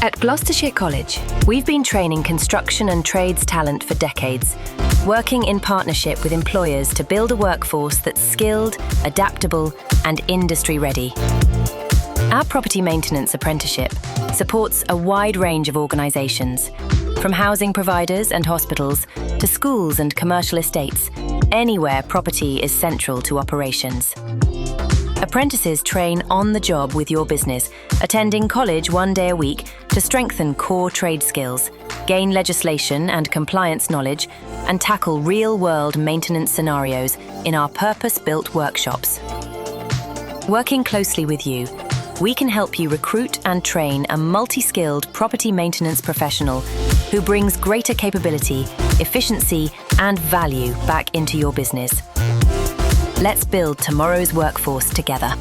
At Gloucestershire College, we've been training construction and trades talent for decades, working in partnership with employers to build a workforce that's skilled, adaptable, and industry-ready. Our property maintenance apprenticeship supports a wide range of organisations, from housing providers and hospitals to schools and commercial estates. Anywhere property is central to operations. Apprentices train on the job with your business, attending college 1 day a week to strengthen core trade skills, gain legislation and compliance knowledge, and tackle real-world maintenance scenarios in our purpose-built workshops. Working closely with you, we can help you recruit and train a multi-skilled property maintenance professional who brings greater capability, efficiency, and value back into your business. Let's build tomorrow's workforce together.